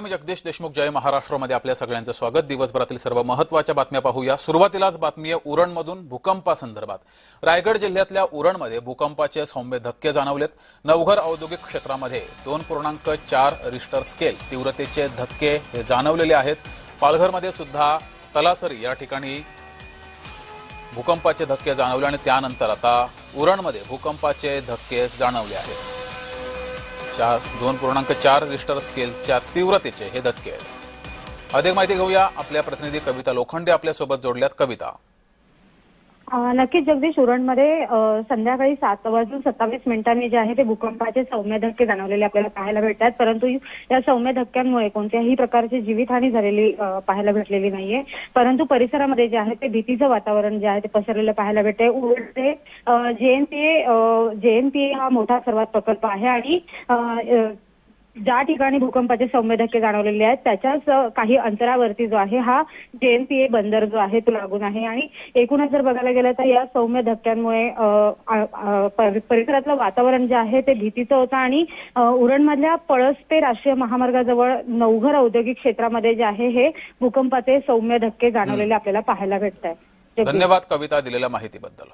मी जगदीश देशमुख, जय महाराष्ट्रमध्ये आपल्या सगळ्यांचं स्वागत। दिवसभरातील सर्व महत्त्वाच्या बातम्या पाहूया। सुरुवातीलाच बातमी आहे उरणमधून भूकंपासंदर्भात। रायगड जिल्ह्यातल्या उरणमध्ये भूकंपाचे सौम्य धक्के जाणवलेत। नवघर औद्योगिक क्षेत्रामध्ये 2.4 रिश्टर स्केल तीव्रतेचे धक्के हे जाणवलेले आहेत। पालघरमध्ये सुद्धा तलासरी या ठिकाणी भूकंपाचे धक्के जाणवले आणि त्यानंतर आता उरणमध्ये भूकंपाचे धक्के जाणवले आहेत। 2.4 रिश्टर स्केलच्या तीव्रतेचे हे धक्के आहेत। अधिक माहिती घेऊया, आपल्या प्रतिनिधी कविता लोखंडे आपल्या सोबत जोडल्यात। कविता, नक्कीच जगदीश, उरणमध्ये संध्याकाळी 7:27 जे आहे ते भूकंपाचे सौम्य धक्के जाणवलेले आपल्याला पाहायला भेटतात। परंतु या सौम्य धक्क्यांमुळे कोणत्याही प्रकारची जीवितहानी झालेली पाहायला भेटलेली नाहीये। परंतु परिसरामध्ये जे आहे ते भीतीचं वातावरण जे आहे ते पसरलेलं पाहायला भेटते। उरणचे जेएनपीए हा मोठा सर्वात प्रकल्प आहे आणि ज्या ठिकाणी भूकंपाचे सौम्य धक्के जाणवलेले आहेत त्याच्याच काही अंतरावरती जो आहे हा जेएनपीए बंदर जो आहे तो लागून आहे। आणि एकूणच जर बघायला गेलं तर या सौम्य धक्क्यांमुळे परिसरातलं वातावरण जे आहे ते भीतीचं होतं आणि उरणमधल्या पळसपे राष्ट्रीय महामार्गाजवळ नवघर औद्योगिक क्षेत्रामध्ये जे आहे हे भूकंपाचे सौम्य धक्के जाणवलेले आपल्याला पाहायला भेटत आहेत। धन्यवाद कविता दिलेल्या माहितीबद्दल।